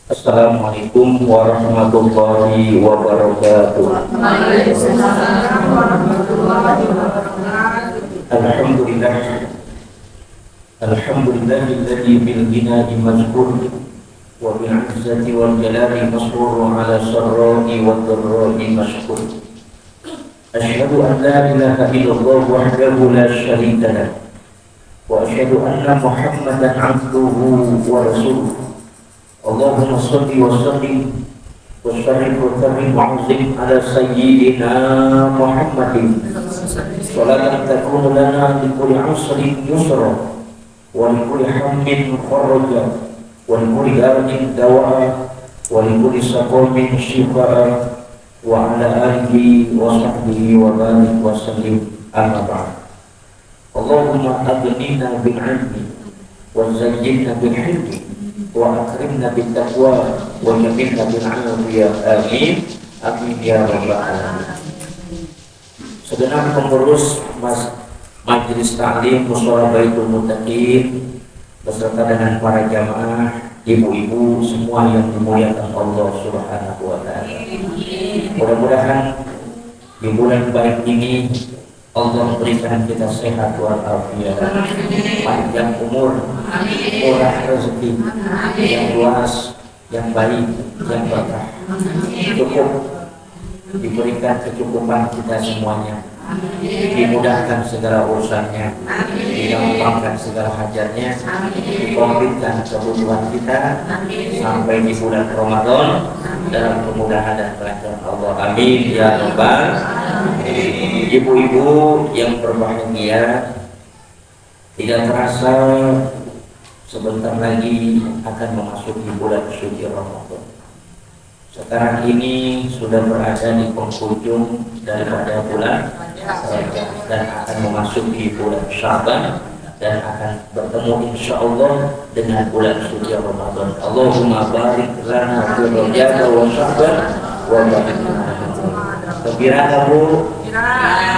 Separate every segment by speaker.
Speaker 1: Assalamualaikum warahmatullahi wabarakatuh. Alhamdulillah. Alhamdulillahilladzi bil ghina'i mazkur wa bil 'izzati wal jalali masrur ala sarra'i wad dharra'i mashkur. Asyhadu an la ilaha illallah wahdahu la syarika lah wa asyhadu anna Muhammadan 'abduhu wa rasuluh. Allahumma shalli wa sallim wa sharif wa karim wa azim ala sayyidina Muhammadin salatan takunu lana li kulli usrin yusra wa li kulli hammin faraja wa li kulli da'in dawa wa li kulli saqamin shifaa wa ala alihi wa sahbihi wa barik wa sallim amma ba'd. Allahumma aghnina bil ilmi wa zayyinna bil hilmi wa akrimna bit taqwa wa jamilna bil afiyah. Amin amin ya rabbal alamin. Segenap pengurus Majelis Ta'lim Mushola Baitul Muttaqin beserta dengan para jamaah, ibu-ibu semua yang dimuliakan Allah Subhanahu wa taala. Mudah-mudahan di bulan baik ini Allah berikan kita sehat walafiat, panjang umur, murah rezeki, yang luas, yang baik, yang berkah, cukup diberikan kecukupan kita semuanya, dimudahkan segala urusannya, digampangkan segala hajatnya, dikompletkan kebutuhan kita sampai di bulan Ramadan dalam kemudahan dan kelancaran Allah. Amin ya rabbal alamin. Ibu-ibu yang berbahagia, tidak terasa sebentar lagi akan memasuki bulan suci Ramadan. Sekarang ini sudah berada di penghujung daripada bulan Rajab dan akan memasuki bulan Syaban dan akan bertemu insya Allah dengan bulan suci Ramadan. Allahumma barik lana fi Rajab wa Syaban wa barik lana. Gembira nggak Bu?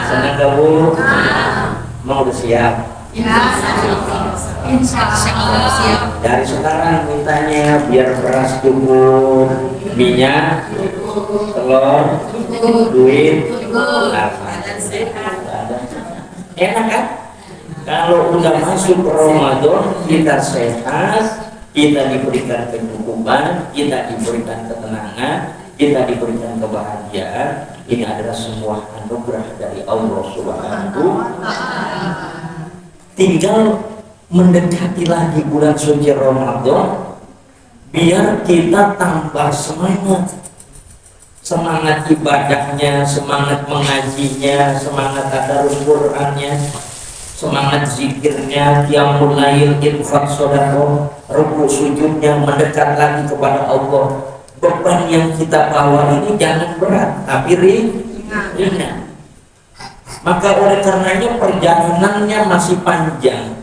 Speaker 1: Senang nggak Bu? Mau udah siap?
Speaker 2: Insya Allah siap.
Speaker 1: Dari sekarang mintanya biar beras cukup, minyak, telur, duit, enak kan? Kalau udah masuk Ramadan kita sehat, kita diberikan kecukupan, kita diberikan ketenangan, kita diberikan kebahagiaan. Ini adalah semua anugerah dari Allah Subhanahu wa taala. Tinggal mendekati lagi bulan suci Ramadan biar kita tambah semangat ibadahnya, semangat mengajinya, semangat tadarus Qur'annya, semangat zikirnya, qiyamul lail, infak, sedekah, ruku sujudnya, mendekat lagi kepada Allah. Beban yang kita bawa ini jangan berat tapi ringan. Maka oleh karenanya perjalanannya masih panjang,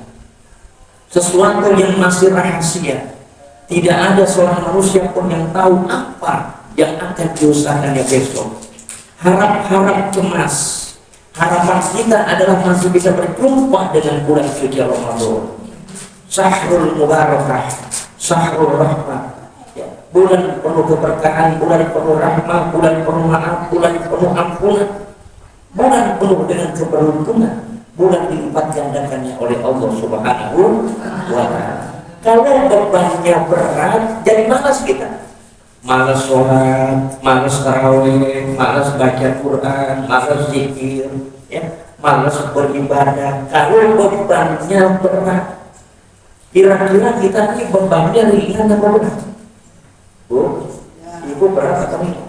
Speaker 1: sesuatu yang masih rahasia. Tidak ada seorang manusia pun yang tahu apa yang akan diusahakannya besok. Harap-harap cemas. Harapan kita adalah masih bisa berjumpa dengan bulan suci Ramadan, Syahrul Mubarakah, Syahrul Rahmah, bulan penuh keberkahan, bulan penuh rahmah, bulan penuh maaf, bulan penuh ampunan, bulan penuh dengan keberuntungan, bulan dilipat gandakannya oleh Allah Subhanahu wa taala. Kalau bebannya berat, jadi malas kita. Malas sholat, malas tarawih, malas baca Quran, malas zikir, ya, malas beribadah. Kalau bebannya berat, kira-kira kita ini bebannya ringan atau berat? Bu, ibu berat atau ringan?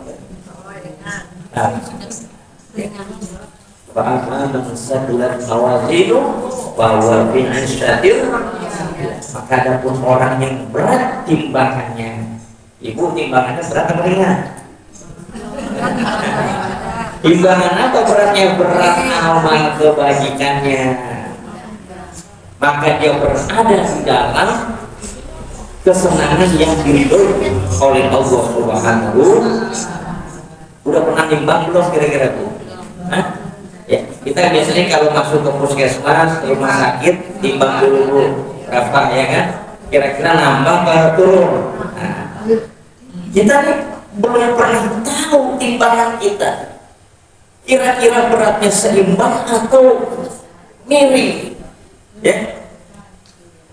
Speaker 1: Fa'amman sadulat mawazinu bahwa fi 'isyatin. Maka adapun orang yang berat timbangannya, ibu timbangannya berat atau ringan? Timbangan apa beratnya? Berat amal kebajikannya. Maka dia berada di dalam kesenangan yang diridhoi oleh Allah Subhanahu. Udah pernah nimbang belum kira-kira Bu? Hah? Ya, kita biasanya kalau masuk ke puskesmas, ke rumah sakit, timbang dulu berapa ya kan? Kira-kira nambah atau turun? Nah, Kita nih belum pernah tahu timbangan kita. Kira-kira beratnya seimbang atau miring? Ya.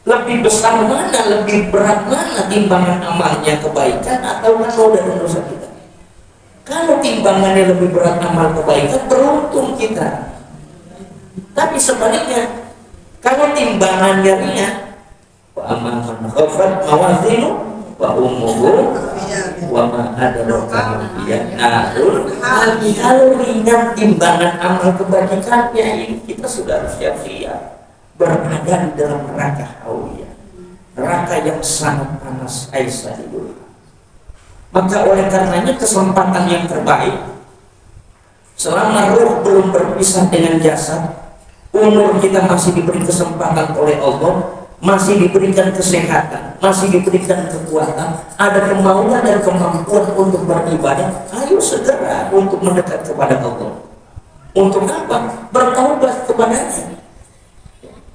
Speaker 1: Lebih besar mana, lebih berat mana timbangan amalnya kebaikan atau dosa dan dosa kita? Kalau timbangannya lebih berat amal kebaikan, beruntung kita. Tapi sebaliknya, kalau timbangannya ringan, wa amman khaffat mawazinu wa ummuhu wa ma adraka narul. Kalau ringan timbangan amal kebajikannya, ini kita sudah siap-siap berada di dalam neraka hawiyah, neraka yang sangat panas Aisyah itu. Maka oleh karenanya kesempatan yang terbaik selama ruh belum berpisah dengan jasad, umur kita masih diberi kesempatan oleh Allah, masih diberikan kesehatan, masih diberikan kekuatan, ada kemauan dan kemampuan untuk beribadah, ayo segera untuk mendekat kepada Allah. Untuk apa? Bertaubat kepadanya.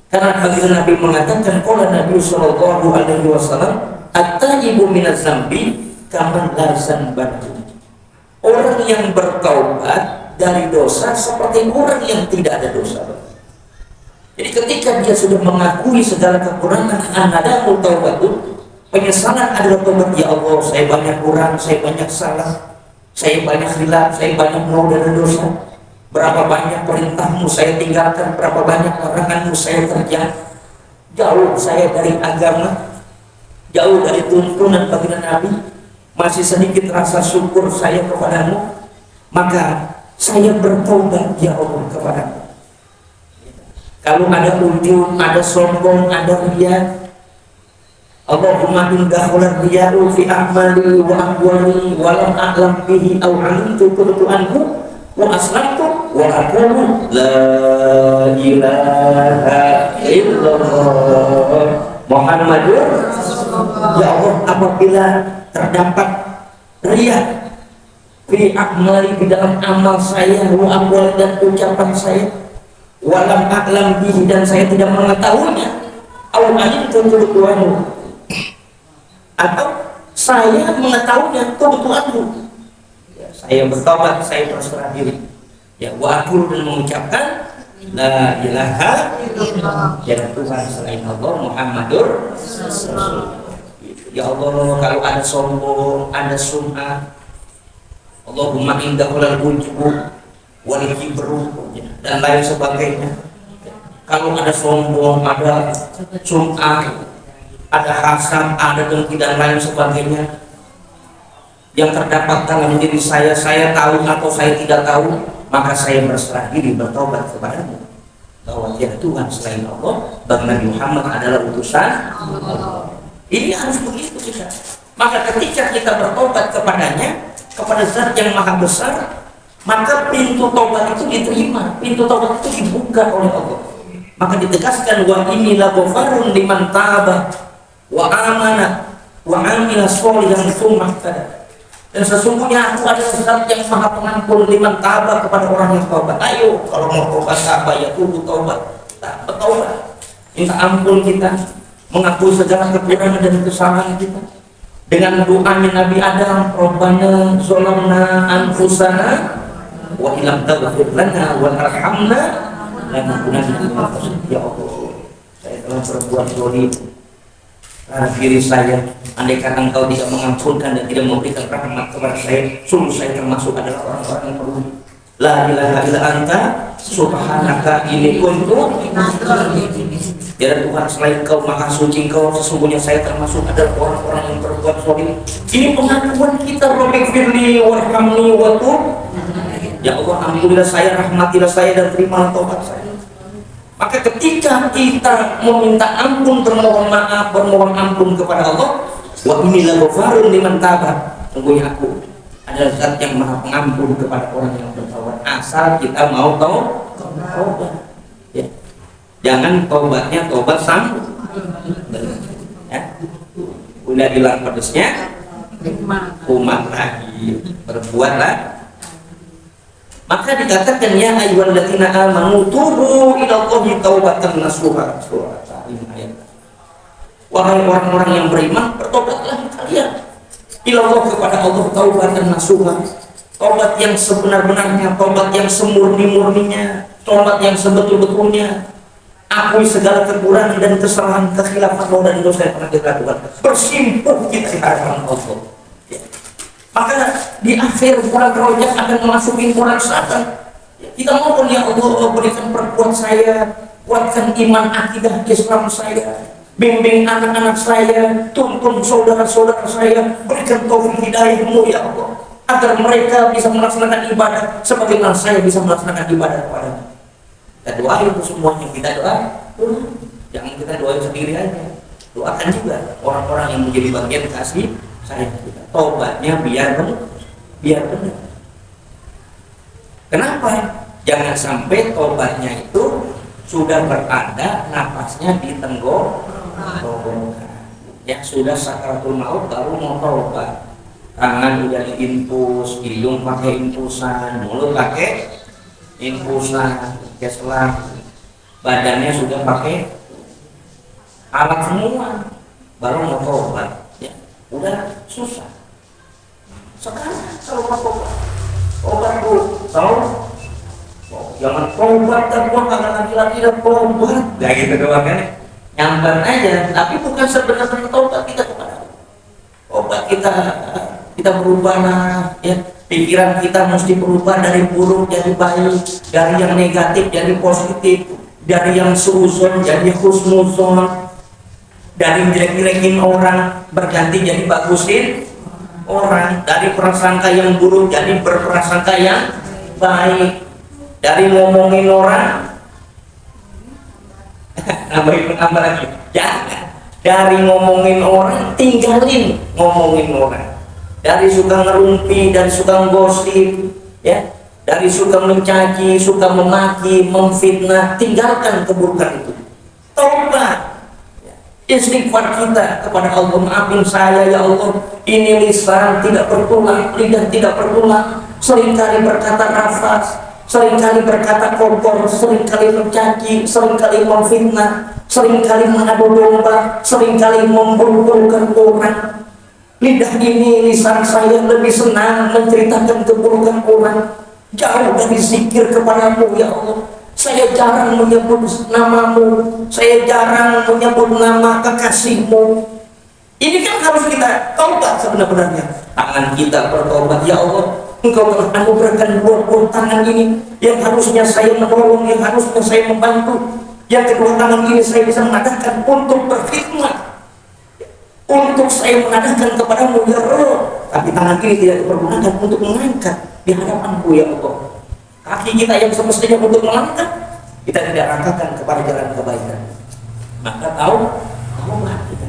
Speaker 1: Karena baginda Nabi mengatakan, qala Nabi sallallahu alaihi wasallam, at-taibu minaz zambi kaman la zanba. Orang yang bertaubat dari dosa seperti orang yang tidak ada dosa. Jadi ketika dia sudah mengakui segala kekurangan, anadamu taubatu, penyesalan adalah taubat. Ya Allah, saya banyak kurang, saya banyak salah, saya banyak khilaf, saya banyak mau dan dosa. Berapa banyak perintahmu saya tinggalkan, berapa banyak laranganmu saya kerjakan. Jauh saya dari agama, jauh dari tuntunan baginda Nabi. Masih sedikit rasa syukur saya kepadamu, maka saya bertobat ya Allah kepadamu. Kalau ada ujub, ada sombong, ada riya, Allahumma indahulal riya'u fi a'mali wa aqwali wa lam a'lam bihi aw 'alimtu kuntu anhu wa aslamtu wa aqulu la ilaha illallah Muhammadur Rasulullah. Ya Allah, apabila terdapat riya fi a'mali, di dalam amal saya, wa aqwali, dan ucapan saya, wa lam a'lam bihi, dan saya tidak mengetahuinya, aw alimtu kuntu anhu, atau saya mengetahuinya kuntu anhu, saya bertobat, saya berserah diri. Ya, wa aqulu, dan mengucapkan la ilaha illallah, ya Tuhan selain Allah, Muhammadur Rasulullah. Ya Allah, kalau ada sombong, ada sum'ah, Allahumma indahulal ujbu wal kibru dan lain sebagainya. Kalau ada sombong, ada sum'ah, ada hasad, ada dengki dan lain sebagainya yang terdapat dalam diri saya tahu atau saya tidak tahu, maka saya berserah diri, bertobat kepadamu bahwa tiada Tuhan selain Allah, bahwa Nabi Muhammad adalah utusan Allah. Ini harus begitu kita. Maka ketika kita bertobat kepadanya, kepada Zat yang Maha Besar, maka pintu tobat itu diterima, pintu tobat itu dibuka oleh Allah. Maka ditegaskan, wa inilah ghafarun liman taba wa amana wa amila sholihan tsumma ihtada. Dan sesungguhnya aku adalah Zat yang Maha Pengampun liman taba, kepada orang yang taubat. Ayo, kalau mau taubat apa ya, kudu taubat. Bertaubat, minta ampun kita, mengakui segala kekurangan dan kesalahan kita dengan doanya Nabi Adam, Rabbana zolamna anfusana wa illam taghfir lana wa tarhamna lanakunanna minal khasirin. Ya Allah, saya telah berbuat zalim terhadap diri saya. Andai kata Engkau tidak mengampunkan dan tidak memberikan rahmat kepada saya, sungguh saya termasuk adalah orang-orang yang merugi. La ilaha illa anta subhanaka inni kuntu minadh dhalimin. Tiada Tuhan selain Kau, Maha Suci Kau, sesungguhnya saya termasuk adalah orang-orang yang berbuat zalim. Ini pengakuan kita, Rabbik firli warhamni wa tub. Ya Allah, ampunilah saya, rahmatilah saya, dan terimalah taubat saya. Maka ketika kita meminta ampun, bermohon maaf, bermohon ampun kepada Allah, wa inilah ghafarun liman taba, sungguhnya aku adalah Zat yang Maha Pengampun kepada orang yang bertaubat, asal kita mau taubat. Ya. Jangan taubatnya taubat sambung, ya. Udah hilang pedesnya, kumat lagi, berbuatlah. Maka dikatakan, ya ayyuhalladzina amanu tubu ilallahi taubatan nasuha. Surah Al-Ayat. Wahai orang-orang yang beriman, bertobatlah kalian ilallah kepada Allah taubatan nasuha, taubat yang sebenar-benarnya, taubat yang semurni-murninya, taubat yang sebetul-betulnya. Akui segala kekurangan dan kesalahan, kekhilafan dan dosa yang pernah kita lakukan. Bersimpuh kita di hadapan Allah. Ya. Maka di akhir bulan Rajab akan memasuki bulan Syaban. Ya. Kita mohon ya Allah, berikan perkuat saya, kuatkan iman akidah Islam saya, bimbing anak-anak saya, tuntun saudara-saudara saya, berikan taufik hidayah-Mu ya Allah, agar mereka bisa melaksanakan ibadah sebagaimana saya bisa melaksanakan ibadah kepada-Mu. Kita doain itu semuanya, kita doa, jangan kita doain sendiri aja, doakan juga orang-orang yang menjadi bagian kasih sayang kita, taubatnya biar benar. Kenapa? Jangan sampai taubatnya itu sudah berada napasnya di tenggorokan, ya sudah sakaratul maut baru mau taubat, tangan udah diinfus, hidung pakai infusan, mulut pakai infusan, setelah badannya sudah pakai alat semua baru mau tobat, ya udah susah. Sekarang kalau mau tobat dulu, tahu? Jangan tobat dan gua kagak lagi dan tobat, ya gitu doang kan? Nyambar aja, tapi bukan sebenarnya tobat kita kepada Allah. Tobat kita berubah, ya. Pikiran kita mesti berubah dari buruk jadi baik, dari yang negatif jadi positif, dari yang suuzon jadi husnuzon, dari jelek-jelekin orang berganti jadi bagusin orang, dari prasangka yang buruk jadi berprasangka yang baik, dari ngomongin orang nambah lagi, jangan, dari ngomongin orang tinggalin ngomongin orang, dari suka ngerumpi, dari suka gosip, ya, dari suka mencaci, suka memaki, memfitnah, tinggalkan keburukan itu. Taubat, istighfar kita kepada Allah, maafin saya ya Allah, ini lisan tidak bertulang, lidah tidak bertulang, seringkali berkata nafas, seringkali berkata kotor, seringkali mencaci, seringkali memfitnah, seringkali mengadu domba, seringkali memburukan orang. Lidah ini, lisan saya lebih senang menceritakan keburukan orang, jauh dari zikir kepadamu ya Allah. Saya jarang menyebut namamu, saya jarang menyebut nama kekasihmu. Ini kan harus kita taubat sebenarnya. Tangan kita bertobat ya Allah, Engkau telah anugerahkan buah tangan ini yang harusnya saya menolong, yang harusnya saya membantu, yang kedua tangan ini saya bisa mengadakan untuk berkhidmat, untuk saya mengadakan kepadamu ya Allah, tapi tangan ini tidak dipergunakan untuk mengangkat di hadapanku ya Allah. Kaki kita yang semestinya untuk melangkah, kita tidak langkahkan kepada jalan kebaikan. Maka tahulah kita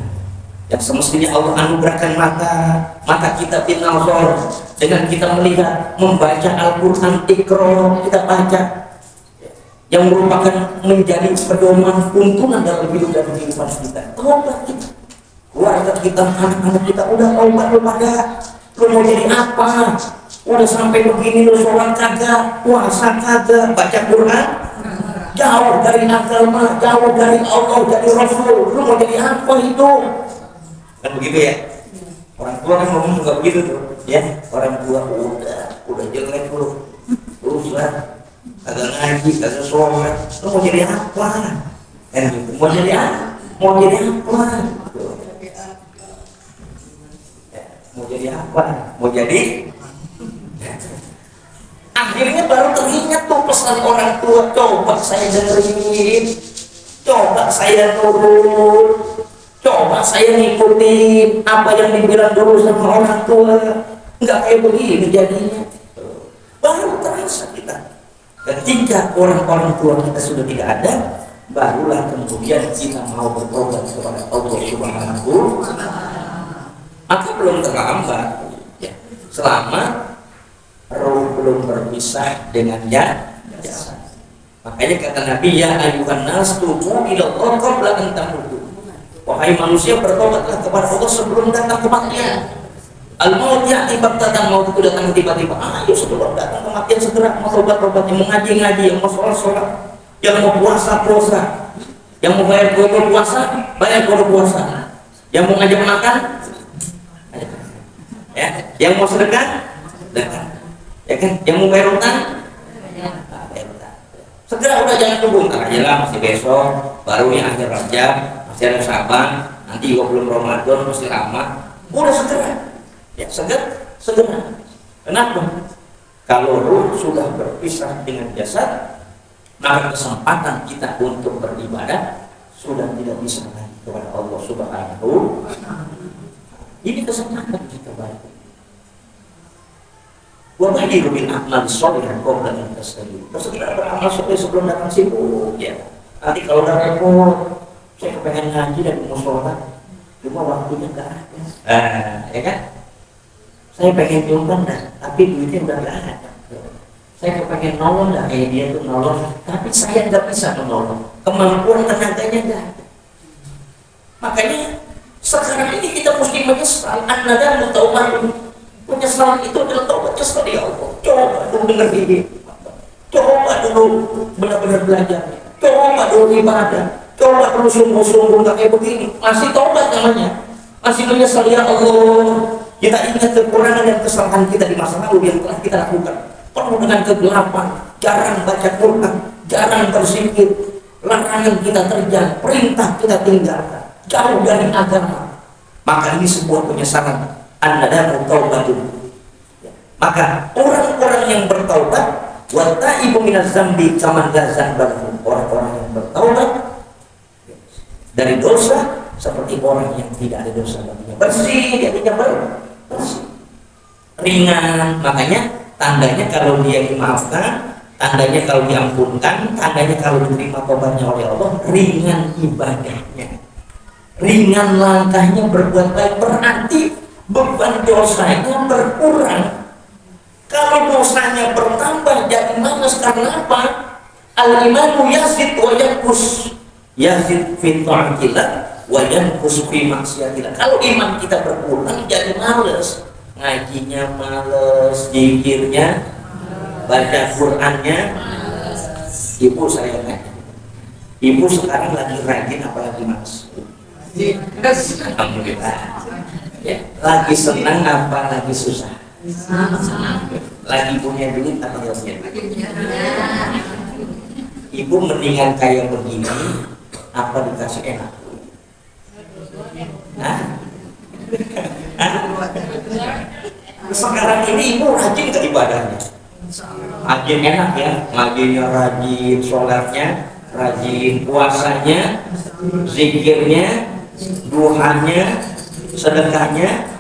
Speaker 1: yang semestinya Allah anugerahkan mata kita binazar, dengan kita melihat, membaca Al-Quran, Iqra, kita baca, yang merupakan menjadi pedoman tuntunan dalam hidup dan kehidupan kita. Taubat kita, keluarga kita, anak-anak kita, udah taubat lu pada, lu mau jadi apa? Udah sampai begini lu sholat kagak, puasa kagak, baca Quran, jauh dari agama, jauh dari Allah, dari Rasul, lu mau jadi apa itu? Kan begitu ya? Orang tua kan ngomong juga begitu tuh, ya. Orang tua udah jelek lu, lah, kagak ngaji, kagak sholat, lu mau jadi apa? Kan gitu. Mau jadi apa? Mau jadi apa? Mau jadi apa? Mau jadi? Akhirnya baru teringat tuh pesan orang tua, coba saya dengerin, coba saya turun, coba saya ngikutin apa yang dibilang dulu sama orang tua, nggak kayak begini jadinya. Baru terasa kita. Ketika orang-orang tua kita sudah tidak ada, barulah kemudian kita mau bertobat kepada Allah Subhanahu. Maka belum terlambat, ya. Selama roh belum berpisah dengan jasad. Makanya kata Nabi, ya ayuhan nas tubu ila Allah qabla an tamutu. Wahai manusia, bertobatlah kepada Allah sebelum datang kematian. Al-maut ya'ti baghtatan, maut itu datang tiba-tiba. Ayo sebelum datang kematian segera mau tobat-tobat, yang mengaji-ngaji, yang mau sholat-sholat, yang mau puasa-puasa, yang mau bayar puasa, bayar puasa, yang mau ngajak makan. Ya, yang mau sedekah, sedekah. Ya kan, yang mau bayar utang, bayar utang. Segera, udah jangan tunggu, ntar aja lah, masih besok, baru yang akhir Rajab, masih ada Saban, nanti juga belum Ramadan, masih lama. Udah segera, ya segera. Kenapa? Kalau ruh sudah berpisah dengan jasad, maka kesempatan kita untuk beribadah sudah tidak bisa lagi kepada Allah Subhanahu. Ini kesempatan kita balik. Wa bahiru bil a'mal sholihan qabla an tastalib. Segera beramal soleh sebelum datang sibuk, ya. Nanti kalau udah repot, saya kepengen ngaji dan mau sholat, cuma waktunya nggak ada. Ya kan? Saya pengen nyumbang dah, tapi duitnya udah nggak ada. Saya kepengen nolong dah, dia tuh nolong, tapi saya nggak bisa menolong. Kemampuan tenaganya nggak ada. Makanya sekarang ini kita mesti menyesal. An-nadamu taubatun. Penyesalan itu adalah taubatnya sekali ya Allah. Coba dulu dengar ini. Coba dulu benar-benar belajar. Coba dulu ibadah. Coba dulu sungguh-sungguh nggak kayak begini. Masih taubat namanya. Masih menyesal ya Allah. Kita ingat kekurangan dan kesalahan kita di masa lalu yang telah kita lakukan. Penuh dengan kegelapan, jarang baca Quran, jarang berzikir, larangan kita terjang, perintah kita tinggalkan, jauh dari agama. Maka ini sebuah penyesalan. An-nadamu taubatun. Maka orang-orang yang bertaubat, wa ta'ibu minaz zambi kaman la dzambalahu. Orang-orang yang bertaubat dari dosa seperti orang yang tidak ada dosa baginya. Bersih, dia tidak bersih. Ringan, makanya tandanya kalau dia dimaafkan, tandanya kalau diampunkan, tandanya kalau diterima tobatnya oleh Allah, ringan ibadahnya, ringan langkahnya berbuat baik, berarti beban dosanya berkurang. Kalau dosanya bertambah jadi malas, karena apa? Al-imanu yazid wa yanqus, yazid fi ta'atillah wa yanqus fi maksiatillah. Kalau iman kita berkurang jadi malas, ngajinya males, zikirnya, baca Qur'annya. Ibu saya ngaji. Ibu sekarang lagi rajin apalagi mas? Alhamdulillah. Ya, lagi senang apa lagi susah? Lagi punya duit apa nggak punya duit? Ibu mendingan kayak begini apa dikasih enak? Hah? Sekarang ini ibu rajin ke ibadahnya, rajin enak ya, ngajinya rajin, sholatnya rajin, puasanya, zikirnya, duhanya, sedekahnya.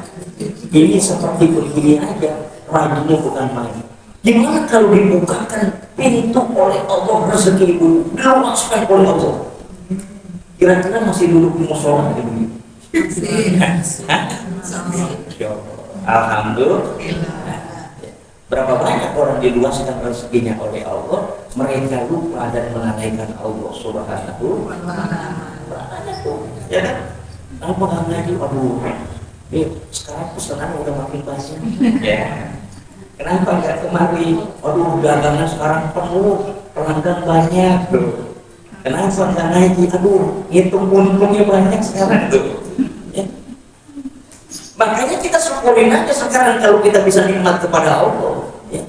Speaker 1: Ini seperti begini aja, rajinnya bukan main. Gimana kalau dibukakan pintu oleh Allah rezeki ibu, diluaskan oleh Allah? Kira-kira masih duduk di musola kayak begini? Alhamdulillah. Berapa banyak orang diluaskan rezekinya oleh Allah, mereka lupa dan melalaikan Allah Subhanahu wa ta'ala. Ya kan? Apa nggak ngaji? Aduh, sekarang pesanan udah makin banyak. Ya. Kenapa nggak kemari? Aduh, dagangan sekarang penuh, pelanggan banyak. Kenapa nggak ngaji? Aduh, hitung untungnya banyak sekarang tuh. Ya. Makanya kita syukurin aja sekarang kalau kita bisa nikmat kepada Allah. Ya.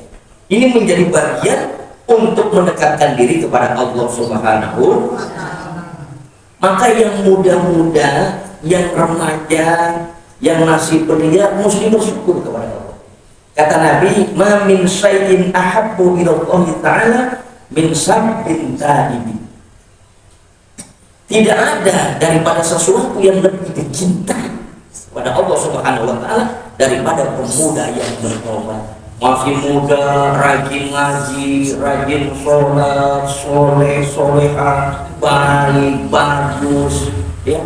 Speaker 1: Ini menjadi bagian untuk mendekatkan diri kepada Allah Subhanahu. Maka yang muda-muda, yang remaja, yang masih belia mesti bersyukur kepada Allah. Kata Nabi, "Ma min syai'in ahabbu ila Allah Ta'ala min sabbin ta'ibi." Tidak ada daripada sesuatu yang lebih dicintai pada Allah Subhanahu wa ta'ala daripada pemuda yang bertobat. Masih muda, rajin ngaji, rajin sholat, soleh-solehah, baik, bagus, ya.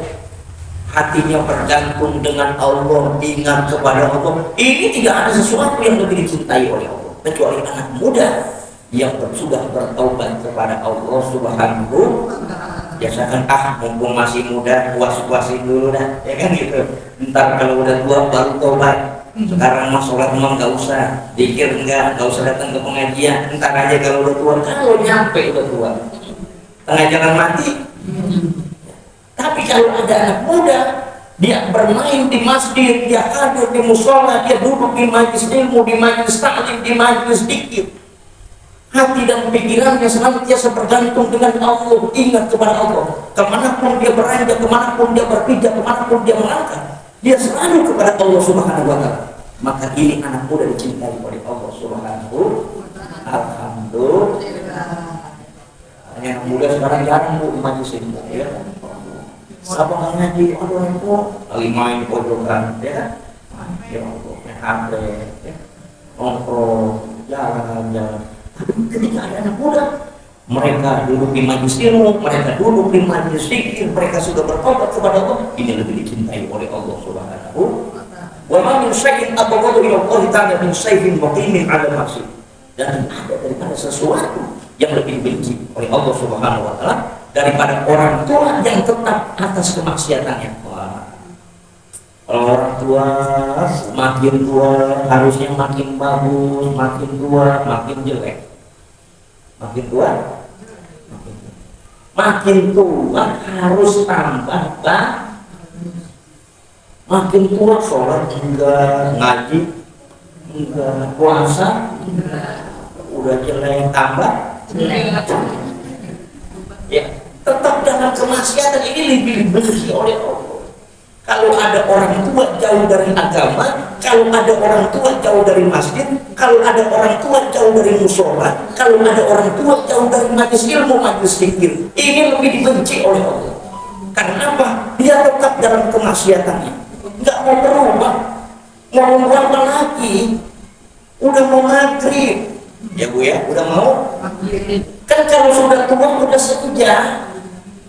Speaker 1: Hatinya bergantung dengan Allah, ingat kepada Allah. Ini tidak ada sesuatu yang lebih dicintai oleh Allah kecuali anak muda yang sudah bertaubat kepada Allah Subhanahu. Biasakan mumpung masih muda, puas-puasin dulu dah, ya kan gitu. Ntar kalau udah tua baru taubat. Sekarang mah sholat memang nggak usah, zikir nggak usah datang ke pengajian. Ntar aja kalau udah tua, kalau nyampe udah tua, tengah jalan mati. Tapi kalau ada anak muda dia bermain di masjid, dia hadir di musola, dia duduk di majelis ilmu, di majelis taklim, di majelis zikir. Hati dan pikirannya senantiasa bergantung dengan Allah, ingat kepada Allah. Kemanapun dia beranjak, kemanapun dia berpijak, kemanapun dia melangkah, dia selalu kepada Allah Subhanahu wa Ta'ala. Maka ini anak muda dicintai oleh Allah Subhanahu. Alhamdulillah. Anak muda sekarang jarang bu majelis ilmu, ya. Apa nggak ngaji? Aduh itu lagi main pojokan, ya. Ya Allah, ya HP, ya. Nongkrong, jalan-jalan. Ketika ada anak muda, mereka duduk di majelis ilmu, mereka duduk di majelis zikir, mereka sudah bertobat kepada Allah. Ini lebih dicintai oleh Allah Subhanahu. Wa ma min syai'in abghadu ila Allah ta'ala min sayfin muqimin 'ala maksud. Dan ada daripada sesuatu yang lebih dibenci oleh Allah Subhanahu wa Ta'ala daripada orang tua yang tetap atas kemaksiatannya. Wah. Orang tua makin tua harusnya makin bagus, makin tua makin jelek. Makin tua makin tua harus tambah bagus. Makin tua sholat enggak, ngaji enggak, puasa enggak, udah jelek tambah jelek. Ya, tetap dalam kemaksiatan ini lebih dibenci oleh Allah. Kalau ada orang tua jauh dari agama, kalau ada orang tua jauh dari masjid, kalau ada orang tua jauh dari musola, kalau ada orang tua jauh dari majelis ilmu, majelis zikir, ini lebih dibenci oleh Allah. Karena apa? Dia tetap dalam kemaksiatannya, nggak mau berubah. Mau berapa lagi? Udah mau maghrib, ya bu ya, udah mau. Kan kalau sudah tua udah senja.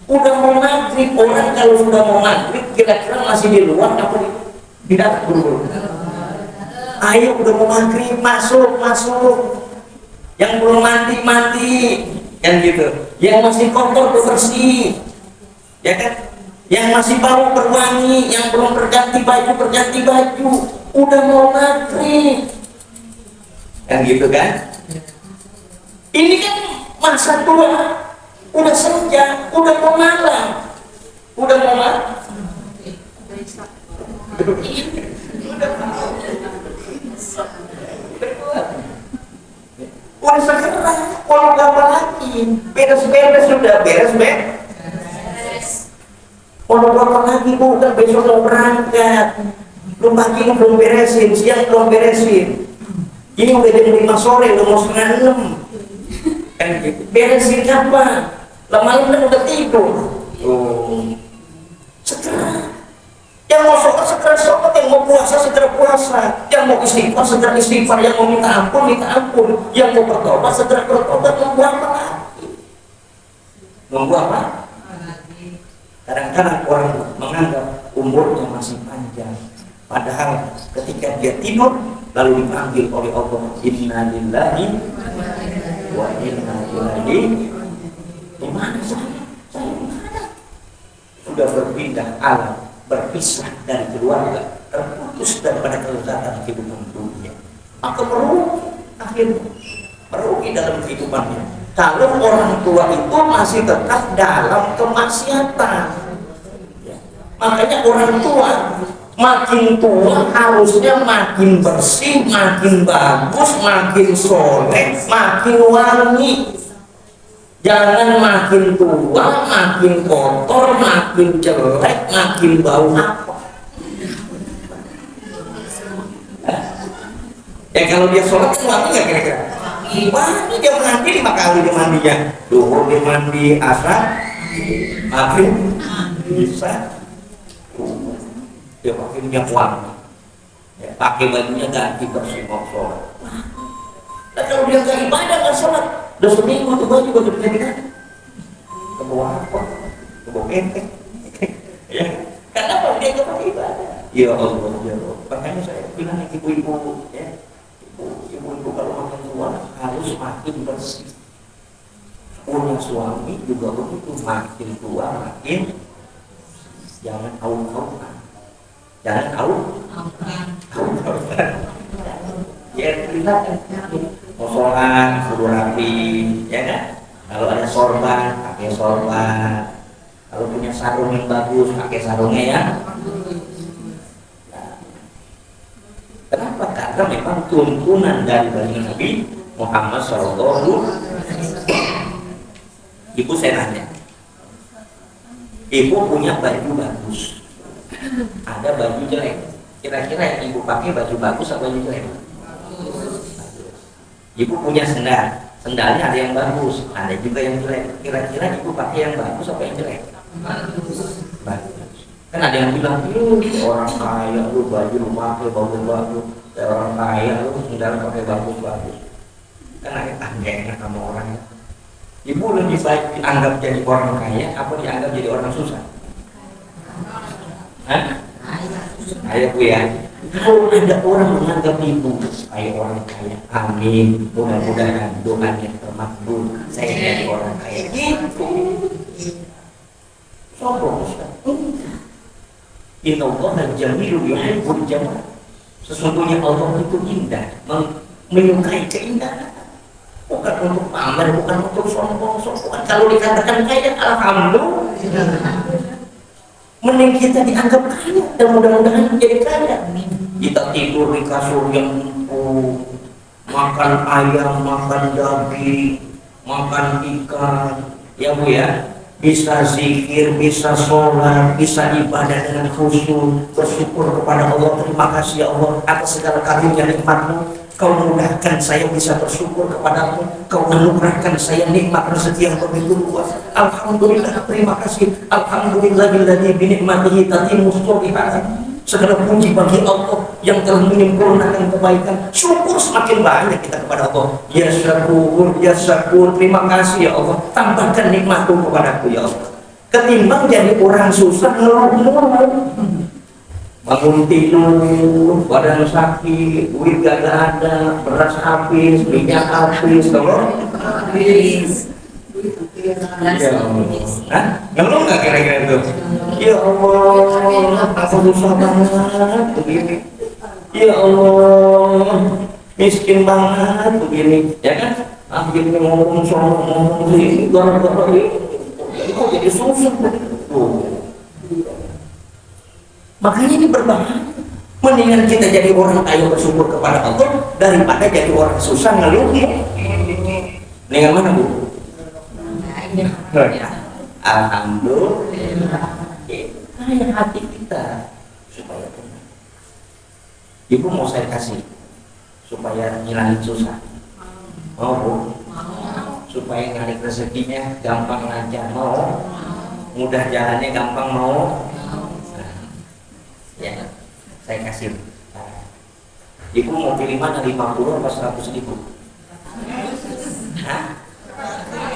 Speaker 1: Udah mau maghrib, orang kalau sudah mau maghrib kira-kira masih di luar apa di dalam dulu. Ayo udah mau maghrib, masuk. Yang belum mandi, kan gitu. Yang masih kotor bersih, ya kan? Yang masih bau berwangi, yang belum berganti baju. Udah mau maghrib, kan gitu kan? Ini kan masa tua. Udah senja, udah mau malam, udah segera, kalau gak apa lagi, beres sudah beres. Kalau apa lagi bukan besok mau berangkat, lu pagi belum beresin, siang belum beresin, ini udah jam 5 sore, udah mau 5:30, kan gitu. Beresin apa? Lama-lama kan udah tidur. Segera. Yang mau sholat segera sholat, yang mau puasa segera puasa, yang mau istighfar segera istighfar, yang mau minta ampun, yang mau bertobat segera bertobat. Nunggu apa lagi? Nunggu apa? Kadang-kadang orang menganggap umurnya masih panjang, padahal ketika dia tidur lalu dipanggil oleh Allah, inna lillahi wa inna ilaihi. Di mana saya mana? Sudah berpindah alam, berpisah dari keluarga, terputus daripada kelezatan kehidupan dunia. Maka merugi dalam kehidupannya. Kalau orang tua itu masih tetap dalam kemaksiatan, ya. Makanya orang tua makin tua harusnya makin bersih, makin bagus, makin soleh, makin wangi. Jangan makin tua, makin kotor, makin jelek, makin bau apa. Ya kalau dia sholat kan wangi nggak kira-kira? Wangi, dia mandi 5 kali dia mandinya. Duhur dia mandi, asar, maghrib, bisa. Dia pakai minyak wangi. Ya, pakai bajunya ganti bersih mau sholat. Nah, kalau dia nggak ibadah nggak sholat, udah seminggu tuh baju ganti kan? Kebawa apa? Kebawa kentek. Ya, kenapa dia nggak pakai ibadah? Ya Allah, ya Allah. Makanya saya bilang ibu-ibu, ya, ibu-ibu kalau makin tua harus makin bersih. Punya suami juga begitu, makin tua makin jangan aum-auman. Jangan aum-auman. Ya, terlihat mau sholat, kudu rapi, ya kan? Kalau ada sorban, pakai sorban. Kalau punya sarung yang bagus, pakai sarungnya ya. karena memang tuntunan dari Nabi Muhammad SAW. Ibu saya nanya, ibu punya baju bagus, ada baju jelek, kira-kira yang ibu pakai baju bagus atau baju jelek? Ibu punya sendal, sendalnya ada yang bagus, ada juga yang jelek, kira-kira ibu pakai yang bagus atau yang jelek? Bagus. Kan ada yang bilang, orang kaya lu baju lu pakai bagus-bagus, kayak orang kaya lu sendal pakai bagus-bagus. Kan agak enak sama orangnya. Ibu lebih baik dianggap jadi orang kaya apa dianggap jadi orang susah? Hah? Kaya Bu ya. Kalau ada orang menganggap ibu kayak orang kaya, amin. Mudah-mudahan doanya termakbul. Saya jadi orang kaya. Gitu. Sombong Ustaz. Inna Allah jamilun yuhibbul jamal. Sesungguhnya Allah itu indah, menyukai keindahan. Bukan untuk pamer, bukan untuk sombong-sombongan. Kalau dikatakan kaya, alhamdulillah. Mending kita dianggap kaya dan mudah-mudahan menjadi kaya. Kita tidur di kasur yang empuk, makan ayam, makan daging, makan ikan, ya Bu ya. Bisa zikir, bisa sholat, bisa ibadah dengan khusyuk, bersyukur kepada Allah. Terima kasih ya Allah atas segala karunia nikmat-Mu. Kau mudahkan saya bisa bersyukur kepadamu. Kau anugerahkan saya nikmat rezeki yang begitu luas. Alhamdulillah, terima kasih. Alhamdulillahilladzi bi ni'matihi tatimmu sholihat. Segala puji bagi Allah yang telah menyempurnakan kebaikan. Syukur semakin banyak kita kepada Allah. Ya syukur, terima kasih ya Allah. Tambahkan nikmat-Mu kepadaku ya Allah. Ketimbang jadi orang susah ngeluh-ngeluh. Bangun tidur, badan sakit, duit gak ada, beras habis, minyak habis, telur habis. Ya Allah. Ngeluh nggak kira-kira itu? Ya Allah, aku susah banget begini. Ya Allah, miskin banget begini, ya kan? Akhirnya ngomong ini, gara-gara ini, kok jadi susah begitu? Makanya ini berbahaya. Mendingan kita jadi orang kaya bersyukur kepada Allah daripada jadi orang susah ngeluh. Mendingan mana Bu? Alhamdulillah. Kaya hati kita supaya tenang. Ibu mau saya kasih supaya ngilangin susah. Mau Bu? Supaya ngalir rezekinya gampang lancar. Mau? Mudah jalannya gampang. Mau? Ya, saya kasih. Ibu mau pilih mana, 50 atau 100 ribu? Hah?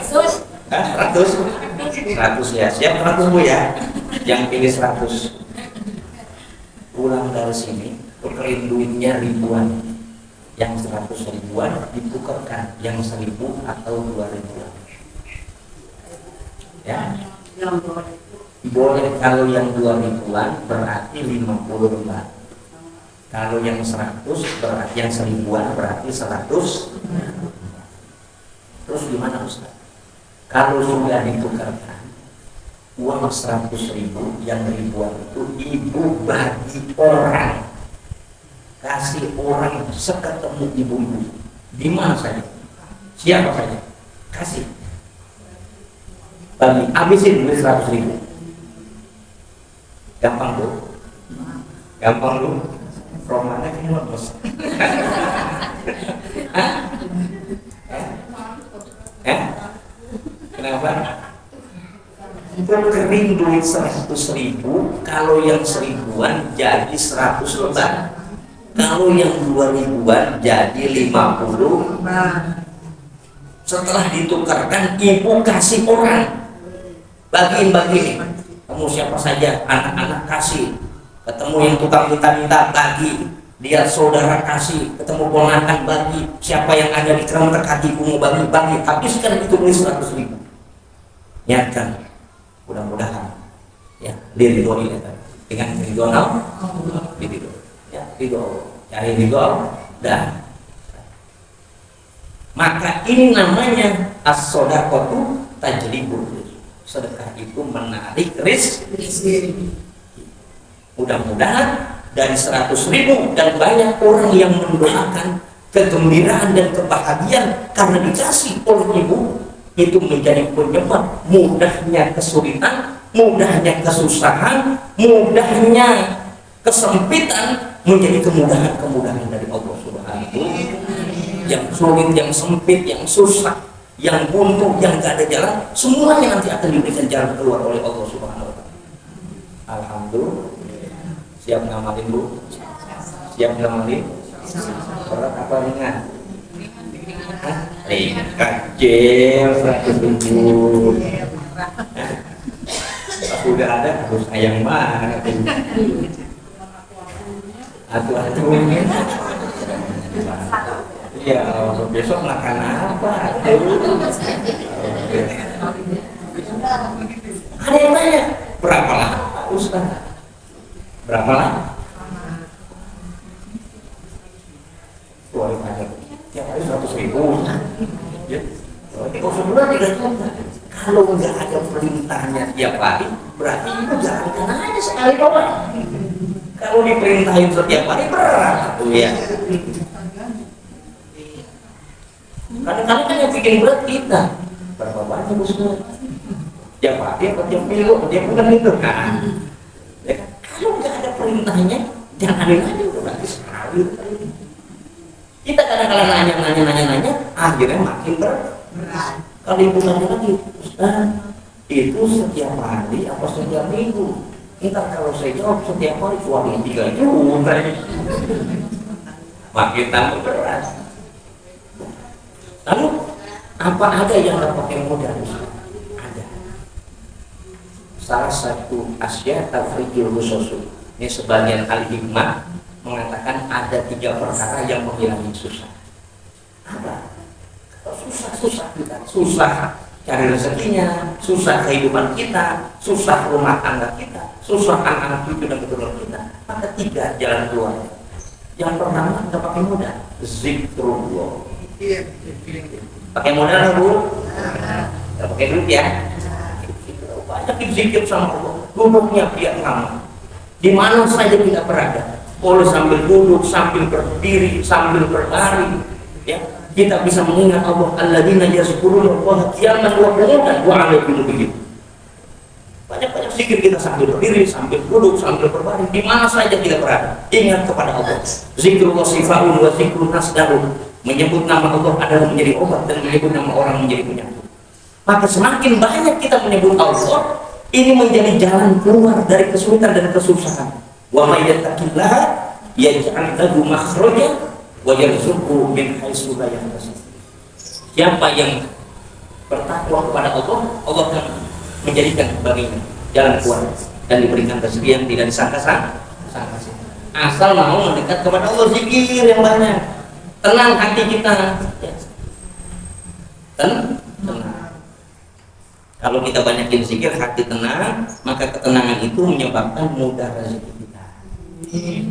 Speaker 1: 100? 100 ya, siap 100 Bu ya. Yang pilih 100 pulang dari sini tukerin duitnya ribuan. Yang 100 ribuan ditukarkan yang 1000 atau 2000. Ya. Boleh. Kalau yang 2000-an berarti 50 lembar. Kalau yang 100 berarti yang 1000-an berarti 100. Terus gimana Ustaz? Kalau sudah ditukarkan uang 100 ribu yang ribuan itu ibu bagi orang, kasih orang seketemu ibu-ibu di mana saja, siapa saja, kasih bagi, habisin duit 100 ribu. Gampang Bu? Gampang Bu? Romana kan bos. Kenapa? Kering duit 100 ribu, kalau yang 1000-an jadi 100 lembar, kalau yang 2000-an jadi 50. Setelah ditukarkan ibu kasih orang, bagiin. Kamu siapa saja, anak-anak kasih, ketemu yang tukang minta-minta bagi, dia saudara kasih, ketemu ponakan bagi, siapa yang ada di kerang terkaki mau bagi, habiskan itu duit 100 ribu. Niatkan, mudah-mudahan ya diridhoi dengan ridho ya ridho, cari ridho dan maka ini namanya as-shadaqatu tajlibul. Sedekah itu menarik rezeki. Mudah-mudahan dari 100.000 dan banyak orang yang mendoakan kegembiraan dan kebahagiaan karena dikasih oleh ibu, itu menjadi penyebab mudahnya kesulitan, mudahnya kesusahan, mudahnya kesempitan menjadi kemudahan-kemudahan dari Allah Subhanahu. Yang sulit, yang sempit, yang susah, yang buntu, yang gak ada jalan, semuanya nanti akan diberikan jalan keluar oleh Allah Subhanahu wa ta'ala. Alhamdulillah. Siap ngamalin Bu? Siap ngamalin? Berat apa ringan? Ringan kecil 100.000. Pas udah ada harus sayang banget. Atuh-atuh. Ya, besok makan apa? Ada yang tanya, berapa lah Ustaz? Berapa lah? Boleh tanya, tiap hari 100.000. Ya, kalau sebulan 3 juta. Kalau nggak ada perintahnya tiap hari, berarti itu jalankan aja sekali doang. Kalau diperintahin setiap hari berat tuh ya. Kadang-kadang kan yang bikin berat kita. Berapa banyak Ustaz? Tiap hari atau tiap minggu atau tiap bulan itu? Nah, ya kan? Kalau nggak ada perintahnya, jangan aja udah berarti sekali. Kita kadang-kadang nanya, akhirnya makin berat. Kalau bukannya lagi, Ustaz, itu setiap hari apa setiap minggu? Ntar kalau saya jawab setiap hari, uangnya 3 juta. Makin tambah berat. Lalu apa ada yang nggak pakai modal? Ada. Salah satu asya tafrikul khusus. Ini sebagian ahli hikmah mengatakan ada 3 perkara yang menghilangkan susah. Apa? Susah kita, susah cari rezekinya, susah kehidupan kita, susah rumah tangga kita, susah anak-anak cucu dan keturunan kita. Maka 3 jalan keluar. Yang pertama nggak pakai modal, zikrullah. Pakai modal Bu? Nggak pakai duit ya? Banyak dizikir sama Allah. Duduknya biar lama. Di mana saja kita berada, boleh sambil duduk, sambil berdiri, sambil berlari, ya. Kita bisa mengingat Allah. Alladzina yazkuruna Allaha qiyaman wa qu'udan wa 'ala junubihim. Banyak-banyak zikir kita sambil berdiri, sambil duduk, sambil berbaring, di mana saja kita berada. Ingat kepada Allah. Zikrullah sifaun wa zikrun nasdarun. Menyebut nama Allah adalah menjadi obat dan menyebut nama orang menjadi penyakit. Maka semakin banyak kita menyebut Allah, ini menjadi jalan keluar dari kesulitan dan kesusahan. Wa may yattaqillaha yaj'al lahu makhraja wa yarzuqhu min haitsu la yahtasib. Siapa yang bertakwa kepada Allah, Allah akan menjadikan baginya jalan keluar dan diberikan rezeki yang tidak disangka-sangka. Asal mau mendekat kepada Allah, zikir yang banyak, tenang hati kita. Tenang. Kalau kita banyakin zikir, hati tenang, maka ketenangan itu menyebabkan mudah rezeki kita.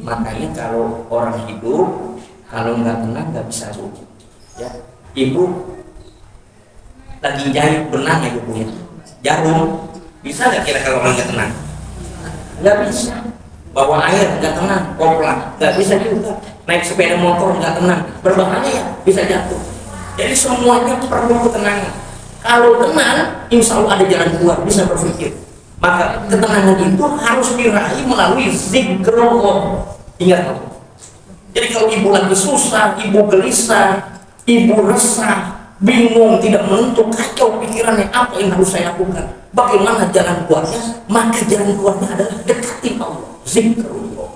Speaker 1: Makanya kalau orang hidup, kalau nggak tenang nggak bisa rugi. Ya, ibu lagi jahit benang ya ibu ya, jarum, bisa nggak kira kalau orang nggak tenang? Nggak bisa. Bawa air nggak tenang, koplang nggak bisa juga. Naik sepeda motor nggak tenang, berbahaya, bisa jatuh. Jadi semuanya perlu ketenangan. Kalau tenang, insya Allah ada jalan keluar, bisa berpikir. Maka ketenangan itu harus diraih melalui zikrullah. Ingat. Jadi kalau ibu lagi susah, ibu gelisah, ibu resah, bingung, tidak menentu, kacau pikirannya, apa yang harus saya lakukan? Bagaimana jalan keluarnya? Maka jalan keluarnya adalah dekati Allah. Zikrullah.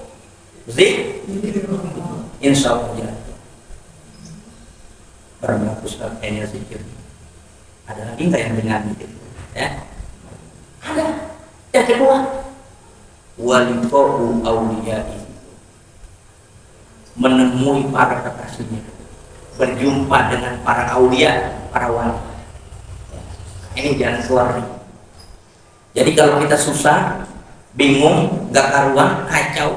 Speaker 1: Insya Allah jalan. Berapa Ustaz kayaknya zikir? Ada lagi nggak yang dengar gitu? Ya? Ada. Yang kedua, waliqa'u awliya'i, menemui para kekasihnya, berjumpa dengan para aulia, para wali. Ini jalan keluar. Jadi kalau kita susah, bingung, gak karuan, kacau,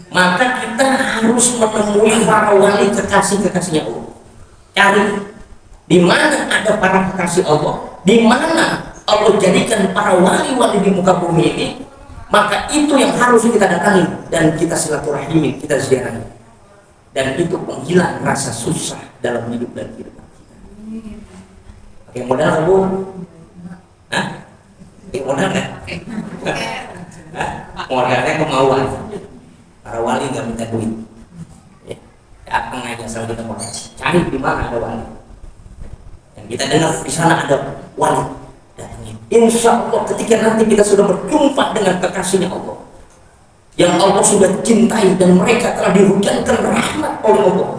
Speaker 1: maka kita harus menemui para wali, kekasih-kekasihnya Allah. Cari di mana ada para kekasih Allah, di mana Allah jadikan para wali-wali di muka bumi ini, Maka itu yang harus kita datangi dan kita silaturahimi, kita ziarahi. Dan itu penghilang rasa susah dalam hidup dan kehidupan kita. Pakai modal nggak Bu? Hah? Pakai modal nggak? Modalnya kemauan. Para wali nggak minta duit. Ya, datang aja sama kita mau cari di mana ada wali. Yang kita dengar di sana ada wali. Datangin. Insya Allah ketika nanti kita sudah berjumpa dengan kekasihnya Allah, yang Allah sudah cintai dan mereka telah dihujankan rahmat oleh Allah,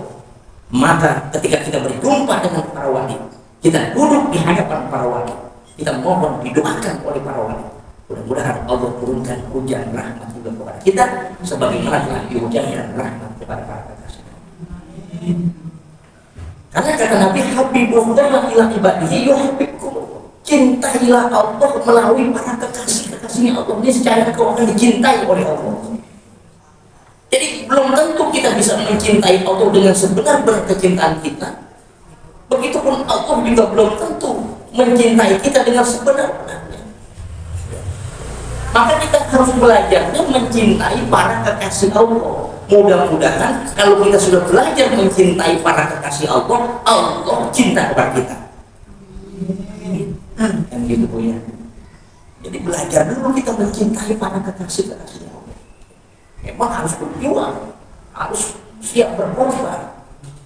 Speaker 1: maka ketika kita berjumpa dengan para wali, kita duduk di hadapan para wali, kita mohon didoakan oleh para wali. Mudah-mudahan Allah turunkan hujan rahmat juga kepada kita sebagaimana telah dihujankan rahmat kepada para kekasih. Karena kata Nabi, Habibullah ila ibadihi yuhibbukum. Cintailah Allah melalui para kekasih-kekasihnya Allah. Ini secara kau akan dicintai oleh Allah. Jadi belum tentu kita bisa mencintai Allah dengan sebenar-benar kecintaan kita. Begitupun Allah juga belum tentu mencintai kita dengan sebenar-benarnya. Maka kita harus belajarnya mencintai para kekasih Allah. Mudah-mudahan kalau kita sudah belajar mencintai para kekasih Allah, Allah cinta kepada kita. Kan gitu Bu ya. Jadi belajar dulu kita mencintai para kekasih-kekasih Allah. Memang harus berjuang, harus siap berkorban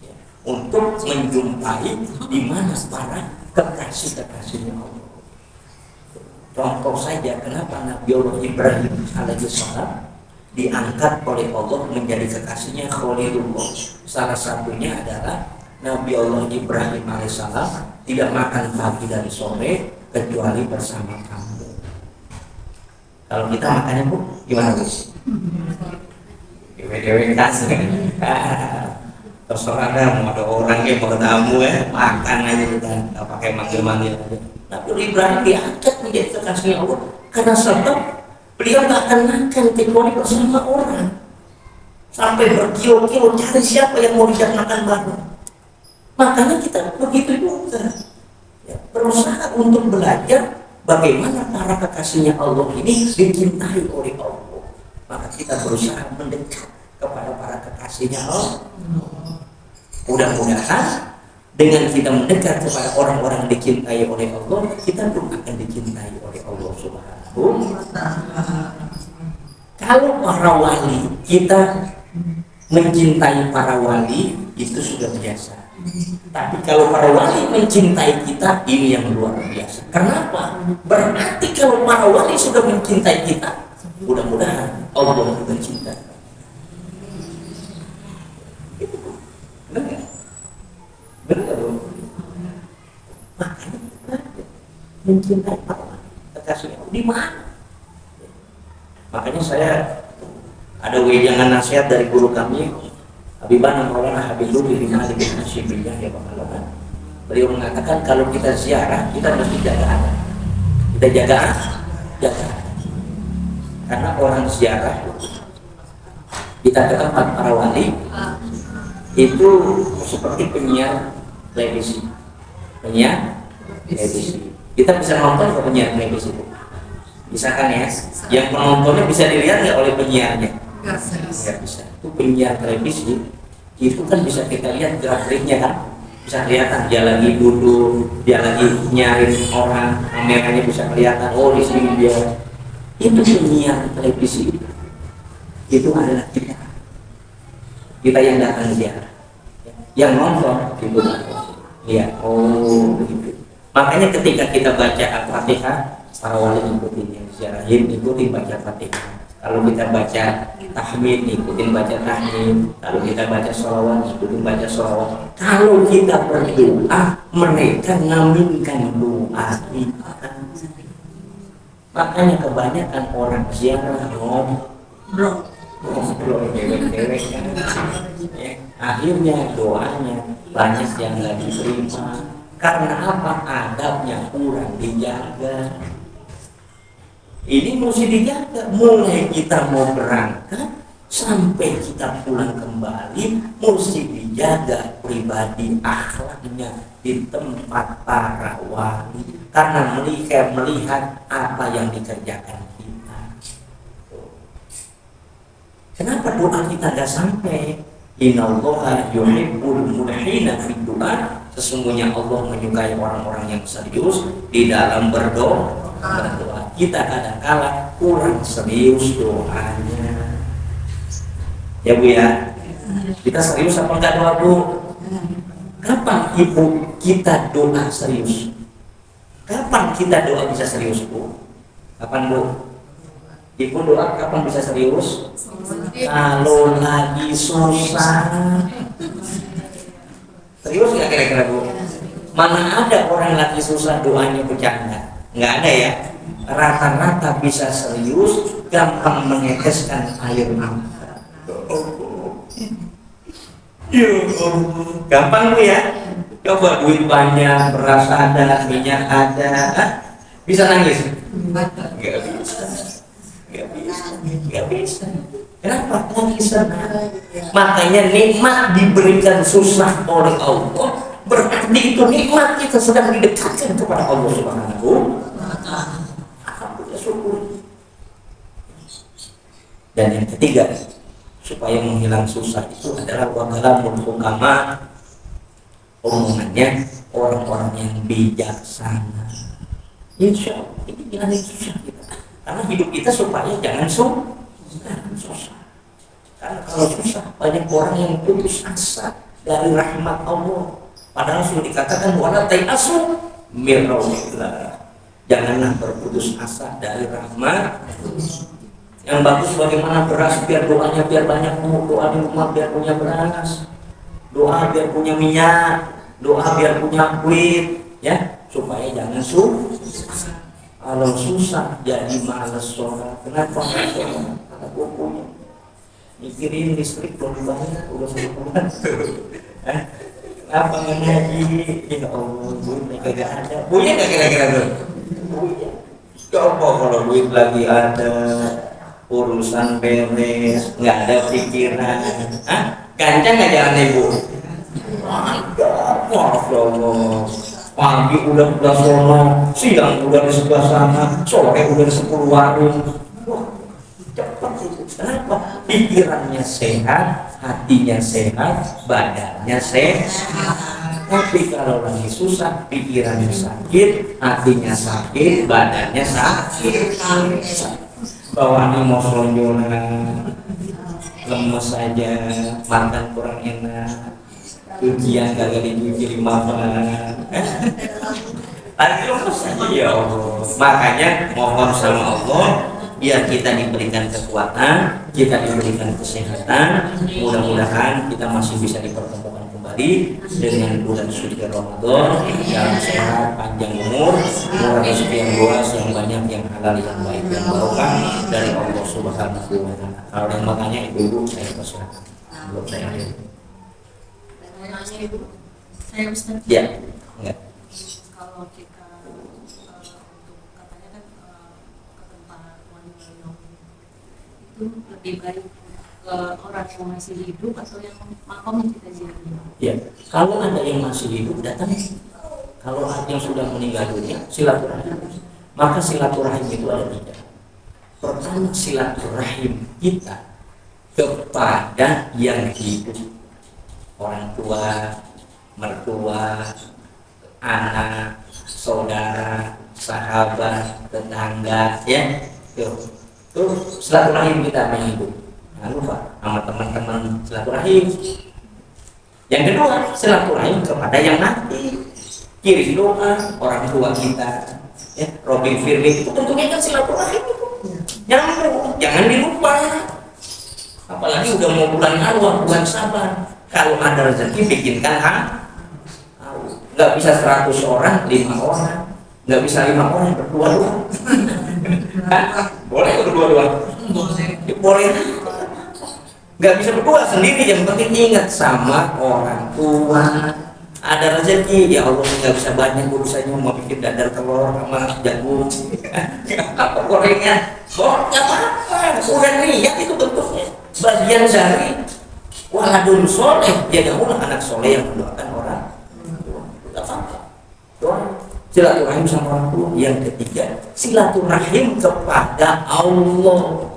Speaker 1: ya, untuk menjumpai di mana para kekasih-kekasihnya Allah. Contoh saja kenapa Nabi Allah Ibrahim alaihissalam diangkat oleh Allah menjadi kekasihnya Khalilullah. Salah satunya adalah Nabi Allah Ibrahim alaihissalam tidak makan pagi dari sore kecuali bersama kamu. Kalau kita makannya Bu, gimana Bu? Dewe-dewe kas. Terserah dah mau ada orang yang mau tamu ya, makan aja kita, nggak pakai manggil-manggil aja. Nabi Ibrahim diangkat menjadi kekasihnya Allah karena sebab beliau nggak akan makan kecuali bersama orang. Sampai berkilo-kilo cari siapa yang mau dijak makan bareng. Makanya kita begitu juga ya, berusaha untuk belajar bagaimana para kekasihnya Allah ini dicintai oleh Allah. Maka kita berusaha mendekat kepada para kekasihnya Allah. Mudah-mudahan dengan kita mendekat kepada orang-orang dicintai oleh Allah, kita pun akan dicintai oleh Allah Subhanahu wa Ta'ala. Kalau para wali, kita mencintai para wali itu sudah biasa. Tapi kalau para wali mencintai kita, ini yang luar biasa. Kenapa? Berarti kalau para wali sudah mencintai kita, mudah-mudahan Allah juga cinta. Benar? Benar. Makanya mencintai para wali, kekasihnya di mana? Makanya saya ada wejangan nasihat dari guru kami, Habibana Maulana Habib Lutfi bin Ali bin Hashim bin Yahya Bakalana. Beliau mengatakan kalau kita ziarah, kita mesti jaga adat. Kita jaga adat. Karena orang ziarah, kita ke tempat para wali itu seperti penyiar televisi. Penyiar televisi. Kita bisa nonton ke penyiar televisi itu. Misalkan ya, yang penontonnya bisa dilihat nggak oleh penyiarnya? Nggak bisa. Itu penyiar televisi itu kan bisa kita lihat gerak-geriknya kan, bisa kelihatan dia lagi duduk, dia lagi nyarin orang, kameranya bisa kelihatan. Oh di sini dia. Itu penyiar televisi itu adalah kita yang datang ziarah, yang nonton itu lihat. Oh begitu. Makanya ketika kita baca Al-Fatihah, para wali ikutin yang ziarahin, ikutin baca Fatihah. Kalau kita baca tahmid, ikutin baca tahmid. Kalau kita baca sholawat, ikutin baca sholawat. Kalau kita berdoa, mereka ngaminkan doa kita. Makanya kebanyakan orang ziarah ngobrol dewek kan. Ya, akhirnya doanya banyak yang nggak diterima. Karena apa? Adabnya kurang dijaga. Ini mesti dijaga. Mulai kita mau berangkat sampai kita pulang kembali, mesti dijaga pribadi akhlaknya di tempat para wali. Karena mereka melihat apa yang dikerjakan kita. Kenapa doa kita nggak sampai? Innallaha yuhibbul mulhina fid du'a. Sesungguhnya Allah menyukai orang-orang yang serius di dalam berdoa. Kita kadang-kala kurang serius doanya. Ya Bu ya. Kita serius apa enggak doa Bu? Kapan ibu kita doa serius? Kapan kita doa bisa serius Bu? Kapan Bu? Ibu doa kapan bisa serius? Kalau lagi susah. Serius nggak kira-kira Bu? Mana ada orang lagi susah doanya bercanda? Nggak ada ya. Rata-rata bisa serius, gampang meneteskan air mata. Gampang Bu ya. Coba duit banyak, beras ada, minyak ada, bisa nangis? Nggak bisa. Gak bisa. Kenapa? Gak bisa. Makanya nikmat diberikan susah oleh Allah, berarti itu nikmat kita sedang didekatkan kepada Allah Subhanahu wa Ta'ala. Alhamdulillah, syukur. Dan yang ketiga, supaya menghilang susah itu adalah wakalamul hukama, omongannya orang-orang yang bijaksana. Insya Allah ini hilangin susah kita. Karena hidup kita supaya jangan susah. Karena kalau susah banyak orang yang putus asa dari rahmat Allah. Padahal sudah dikatakan wala tayasu min rauhillah. Janganlah berputus asa dari rahmat. Yang bagus bagaimana beras biar doanya biar banyak, doa di rumah biar punya beras, doa biar punya minyak, doa biar punya duit, ya supaya jangan susah. Kalau susah jadi malas sholat. Kenapa malas sholat? Karena gue punya mikirin listrik belum dibayar udah 1 bulan. Kenapa nggak ngaji? Ya Allah, duitnya kagak ada. Punya nggak kira-kira tuh? Punya. Coba kalau duit lagi ada, urusan beres, nggak ada pikiran. Gancang nggak jalan Ibu? Masya Allah. Pagi udah sono, siang udah di sebelah sana, sore udah di 10 warung. Wah, cepat itu. Kenapa? Pikirannya sehat, hatinya sehat, badannya sehat. Tapi kalau lagi susah, pikirannya sakit, hatinya sakit, badannya sakit. Bawaannya mau selonjoran, lemes aja, makan kurang enak. Ujian kagak dicuci 5 bulan. Lagi lemes aja ya Allah. Makanya mohon sama Allah biar kita diberikan kekuatan, kita diberikan kesehatan. Mudah-mudahan kita masih bisa dipertemukan kembali dengan bulan suci Ramadan dalam sehat, panjang umur, murah rezeki yang luas, yang banyak, yang halal, yang baik, yang barokah dari Allah Subhanahu wa Ta'ala. Kalau yang makanya ibu-ibu saya persilakan. Belum saya akhiri.
Speaker 2: Nanya Ibu, saya Ustaz.
Speaker 1: Ya, enggak.
Speaker 2: Kalau kita untuk katanya kan ke tempat wali-wali itu lebih baik ke orang yang masih hidup atau yang makom kita ziarahi?
Speaker 1: Ya, kalau ada yang masih hidup datang. Kalau ada yang sudah meninggal dunia, silaturahim. Maka silaturahim itu ada 3. Pertama, silaturahim kita kepada yang hidup. Orang tua, mertua, anak, saudara, sahabat, tetangga, ya. Tuh silaturahim kita yang hidup. Jangan lupa sama teman-teman silaturahim. Yang kedua, silaturahim kepada yang mati. Kirim doa orang tua kita. Ya, Robin Firmin itu tentunya kan silaturahim itu. Jangan dilupa. Apalagi udah mau bulan arwah, bulan sabar. Kalau ada rezeki bikinkan nggak bisa 100 orang, 5 orang, nggak bisa 5 orang berdua doang. Boleh berdua doang? Boleh. Nggak bisa berdua sendiri, yang penting ingat sama orang tua. Ada rezeki, ya Allah nggak bisa banyak, gue bisa cuma bikin dadar telur sama jagung, apa gorengan, nggak apa-apa, udah niat itu bentuknya, bagian dari waladun soleh, dia dahulu anak soleh yang mendoakan orang. Tidak apa-apa. Doa silaturahim sama orang tua. Yang ketiga, silaturahim kepada Allah.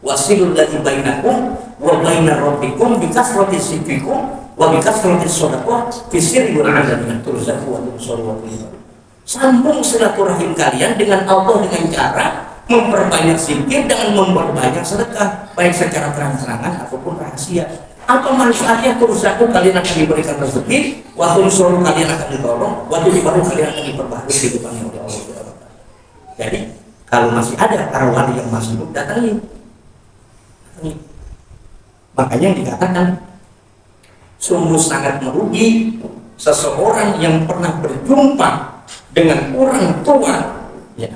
Speaker 1: Wasilul ladzi bainakum wa bainar rabbikum bi kasrati dzikrikum wa bi kasrati shadaqah fi sirri wal 'alani turzaqu wa tunsuru wa tu'inu. Sambung silaturahim kalian dengan Allah dengan cara memperbanyak zikir dengan memperbanyak sedekah, baik secara terang-terangan ataupun rahasia. Apa manfaatnya? Turzaqu, kalian akan diberikan rezeki, wa tunsuru, kalian akan ditolong, wa tu'inu, kalian akan diperbaharui kehidupannya oleh Allah. Jadi kalau masih ada para wali yang masih hidup, datangin. Makanya dikatakan sungguh sangat merugi seseorang yang pernah berjumpa dengan orang tua ya,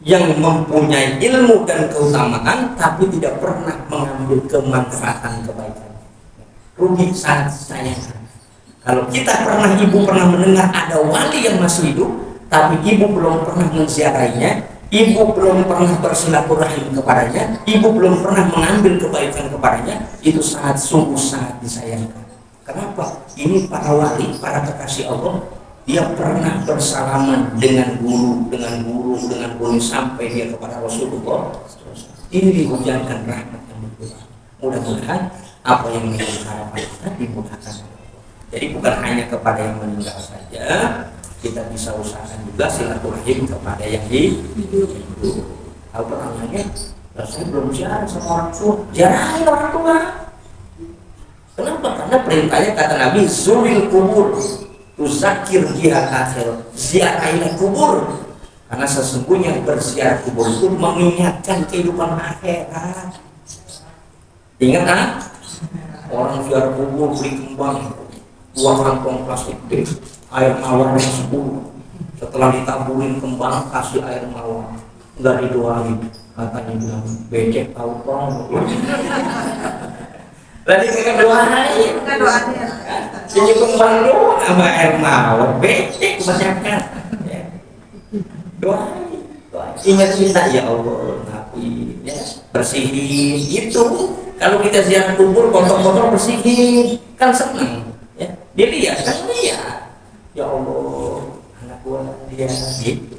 Speaker 1: yang mempunyai ilmu dan keutamaan tapi tidak pernah mengambil kemanfaatan kebaikan. Rugi, sangat sayang. Kalau kita ibu pernah mendengar ada wali yang masih hidup tapi ibu belum pernah menziarahinya, ibu belum pernah bersilaturahim kepadanya, ibu belum pernah mengambil kebaikan kepadanya, itu sungguh sangat disayangkan. Kenapa? Ini para wali, para kekasih Allah, dia pernah bersalaman dengan guru sampai dia kepada Rasulullah. Ini dihujankan rahmat yang berkurang. Mudah-mudahan apa yang menjadi harapan kita dimudahkan. Jadi bukan hanya kepada yang meninggal saja, kita bisa usahakan juga silaturahim kepada yang hidup. Tahu pertanyaannya, saya belum ziarah sama orang tua. Ziarahin orang tua. Kenapa? Karena perintahnya kata Nabi, zuril kubur, tuzakir biha akhir. Ziarahilah kubur. Karena sesungguhnya berziarah kubur itu mengingatkan kehidupan akhirat. Ingat kan? Orang ziarah kubur beli kembang, buah kantong plastik air mawar yang 10, setelah ditaburin kembang kasih air mawar, nggak didoain, katanya bilang becek tahu kong. Tadi kita doain, ini kembang doang sama air mawar, becek kebanyakan. Doain, ingat cinta ya Allah, ngapain ya, bersihin itu. Kalau kita ziarah kubur kotor-kotor bersihin, kan senang ya, dilihat kan lihat. Ya Allah, anak gua dia gitu.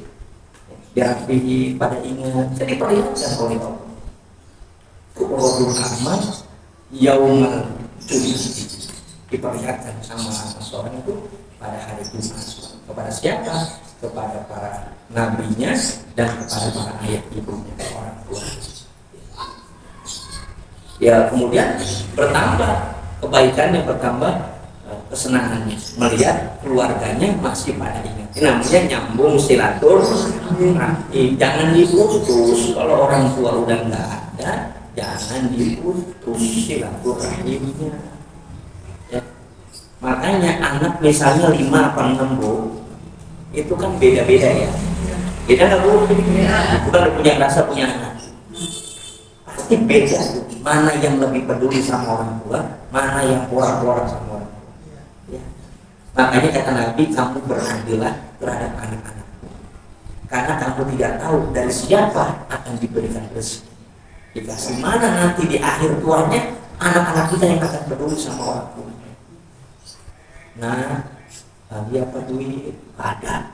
Speaker 1: Dirapihi pada ingat, jadi perlihatkan oleh Allah. Kubur amal yaumal Jumat, diperlihatkan sama seorang itu pada hari Jumat. Kepada siapa? Kepada para nabinya dan kepada para ayah ibunya, orang tua. Ya kemudian bertambah kebaikannya, bertambah kesenangannya melihat keluarganya masih pada ingat. Namanya nyambung silaturahim. Jangan diputus. Kalau orang tua udah nggak ada, jangan diputus silaturahimnya ya. Makanya anak misalnya 5 apa 6 bu, itu kan beda-beda ya. Beda nggak bu? Bukan punya rasa punya anak, pasti beda tuh. Mana yang lebih peduli sama orang tua, mana yang porak-porak sama orang tua. Makanya kata Nabi, kamu beradilah terhadap anak-anak, karena kamu tidak tahu dari siapa akan diberikan rezeki. Dikasih mana nanti di akhir tuanya, anak-anak kita yang akan peduli sama orang tua. Nah, dia apa duit? Ada.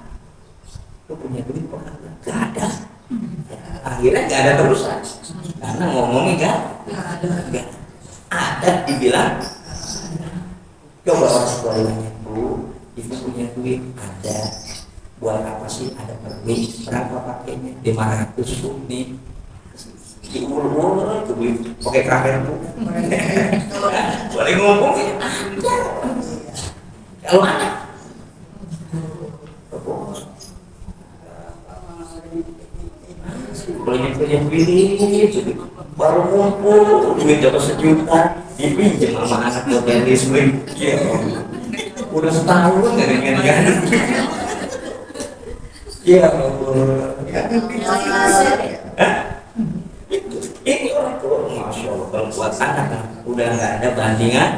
Speaker 1: Lu punya duit apa? Gak ada. Ya, akhirnya gak ada terusan, karena ngomongnya gak ada. Ada dibilang. Coba orang tua yang bu, ibu punya duit? Ada. Buat apa sih ada duit? Berapa pakainya? 500 bu nih. Diulur-ulur tuh duit pakai kraken bu. Boleh ngomong ya? Ada. Kalau ada. Boleh yang pilih, baru ngumpul duit dapat 1 juta, dipinjam sama anak modelis beli. Ya, udah setahun nggak dengan gani. Ya Allah, ini orang tua, masya Allah, kalau buat anak udah nggak ada bandingan,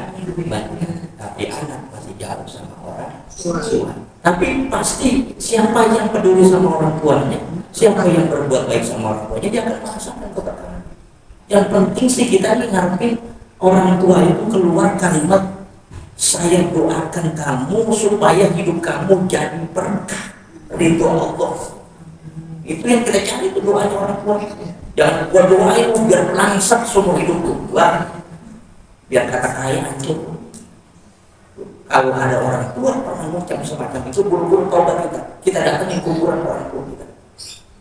Speaker 1: tapi anak masih jauh sama orang tua. Tapi pasti siapa yang peduli sama orang tuanya, siapa yang berbuat baik sama orang tuanya, dia akan merasakan keberkahan. Yang penting sih kita ini ngarepin orang tua itu keluar kalimat, saya doakan kamu supaya hidup kamu jadi berkah ridho Allah. Itu yang kita cari, itu doanya orang tua. Yang gua doain biar langsat seumur hidup gua, biar kata kaya hancur. Kalau ada orang tua pernah ngucap semacam itu, buru-buru taubat kita datangin kuburan orang tua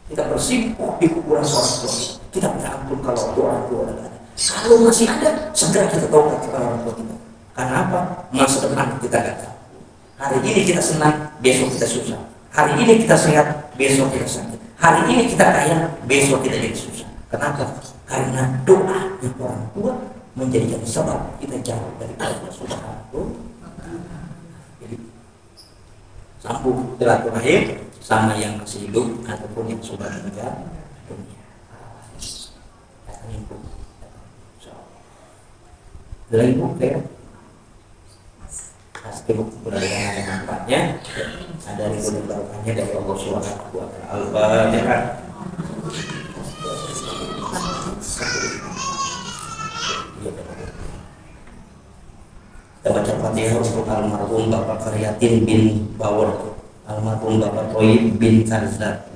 Speaker 1: kita bersimpuh di kuburan orang tua kita minta ampun kalau orang tua ada. Kalau masih ada, segera kita taubat kepada orang tua kita. Karena apa? Masa depan kita gak tahu. Hari ini kita senang, besok kita susah. Hari ini kita sehat, besok kita sakit. Hari ini kita kaya, besok kita jadi susah. Kenapa? Karena doa dari orang tua menjadikan sebab kita jauh dari Allah Subhanahu. Sambung silaturahim sama yang masih hidup ataupun yang sudah meninggal dunia. Dari buku pasti sudah dengan manfaatnya, ada ridho barokahnya dari Allah Subhanahu wa taala. Al-Fatihah. Kita baca Fatihah untuk almarhum Bapak Karyatin bin Bawor, almarhum Bapak Toib bin Karzat.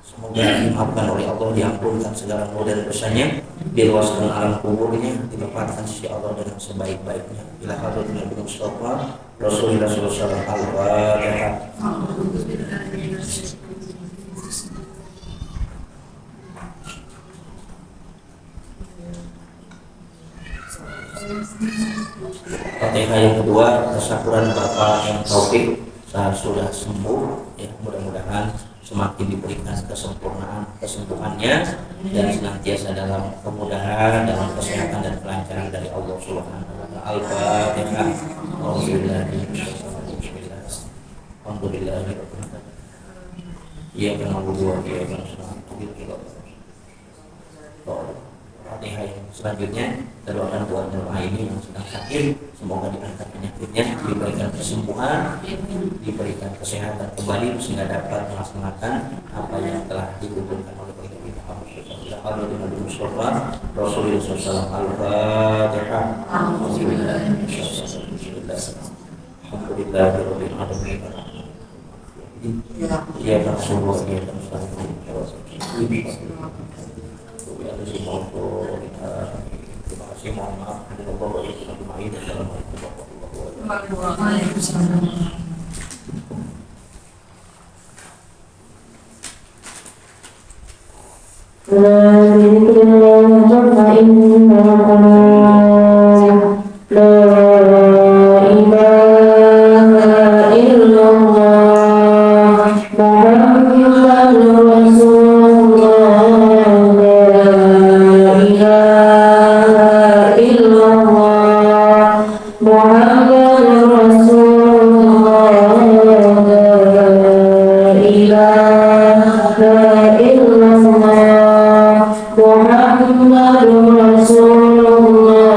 Speaker 1: Semoga dimaafkan oleh Allah, diampunkan segala dosa dan dosanya, diluaskan alam kuburnya, ditempatkan sisi Allah dengan sebaik-baiknya. Ila hadratin Nabi Mustafa Rasulullah sallallahu alaihi wasallam. Fatihah yang kedua, tasyakuran Bapak yang Taufik saat sudah sembuh, ya mudah-mudahan semakin diberikan kesempurnaan kesembuhannya dan senantiasa dalam kemudahan, dalam kesehatan dan kelancaran dari Allah Subhanahu wa taala. Al-Fatihah. Alhamdulillahirabbil Iyyaka na'budu wa iyyaka nasta'in. Fatihah yang selanjutnya kita doakan buat doa ini yang sedang sakit, semoga diangkat penyakitnya, diberikan kesembuhan, diberikan kesehatan kembali sehingga dapat melaksanakan apa yang telah dihubungkan oleh kita. Alhamdulillah Mustafa Rasulullah sallallahu Al-Fatihah. Alhamdulillahirabbil alamin. Ya Rasulullah ya terima kasih, mohon maaf.
Speaker 3: Muhammadur Rasulullah.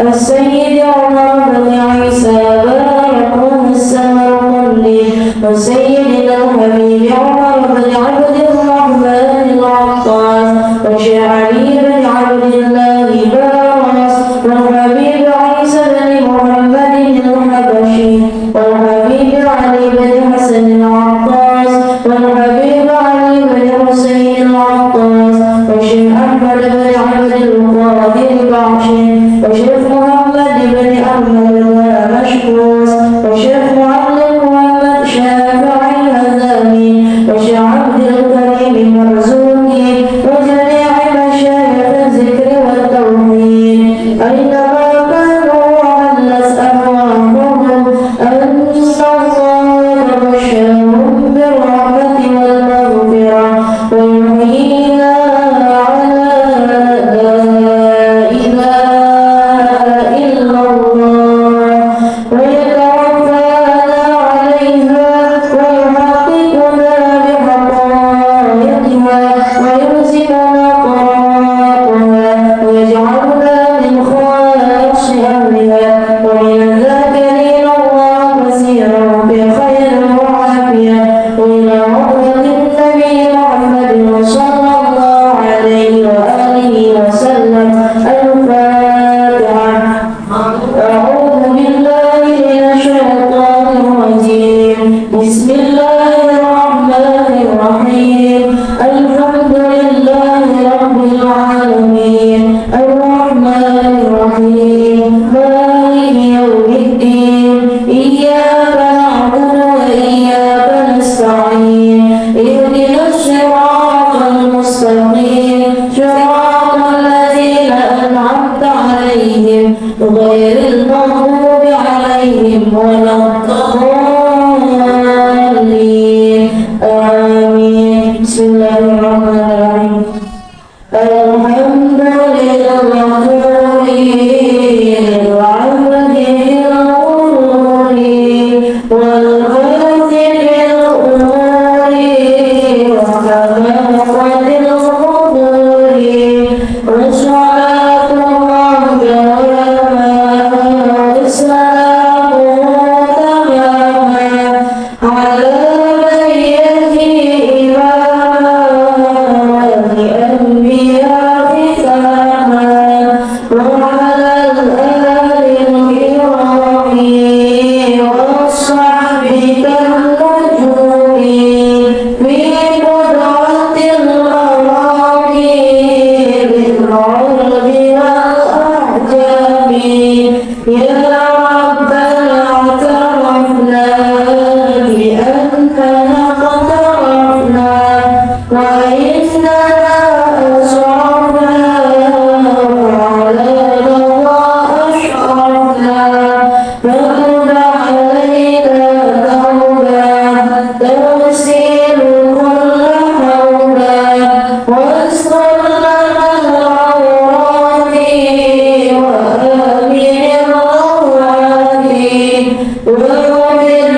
Speaker 3: السيد عمر بن عيسى بارك السمرقندي وسيدنا الحبيب عمر بن عبد الرحمن العطاس وشيخ علي بن عبد الله باراس والحبيب عيسى بن محمد الحبشي والحبيب علي بن حسن العطاس والحبيب علي بن حسين العطاس وشيخ أحمد بن عبد القادر البعشي وشيخ محمد بن أحمد المشكوس وشيخ معلم محمد شافعي الهزامي وشيخ عبد الكريم مرزوقي وجميع مشايخ الذكر والتوحيد أينما كانوا وعلت أفواههم أن الله يبشرهم بالرحمة والمغفرة ويحيينا على لا إله إلا الله ويتوفانا عليها ويحققنا بحقائقها ويلزمنا طاعتها ويجعلنا من خالص أهلها ومن الذاكرين الله كثيرا بخير وعافية وإلى رحمة النبي محمد صلى الله عليه وآله وسلم. الفاتحة. أعوذ بالله من الشيطان الرجيم. بسم الله الرحمن الرحيم. الحمد لله رب العالمين الرحمن الرحيم مالك يوم الدين إياك نعبد وإياك نستعين اهدنا الصراط المستقيم صراط الذين أنعمت عليهم غير المغضوب عليهم ولا الضالين آمين. بسم الله الرحمن الرحيم. الحمد لله الغفور العبد الغفور والغفر الأمور وحماقة الغفور والصلاة والسلام والسلام تماما على من يهدي إماما لأنبياء ختاما وعلى الآل الكرام والصحب كالنجوم في قدرة الغرام بالعرب والأحجام. يا ربنا اعترفنا بأننا اقترفنا وإننا أسرفنا وعلى الله أشرفنا فاغفر علينا توبة تغسل كل حوبة واستر لنا العورات وآمن الروعات واغفر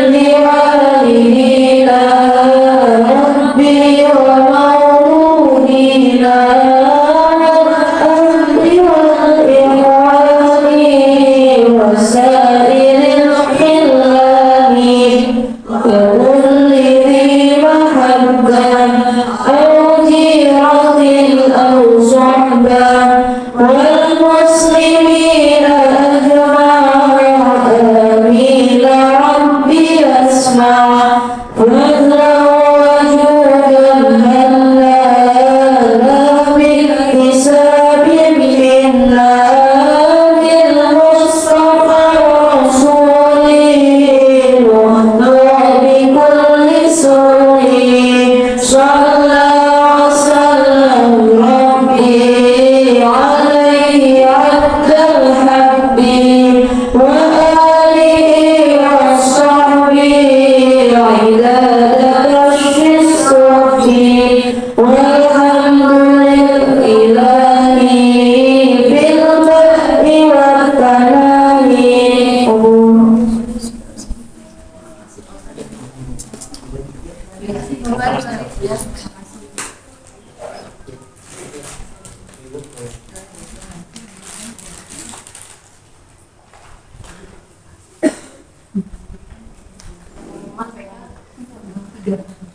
Speaker 2: juga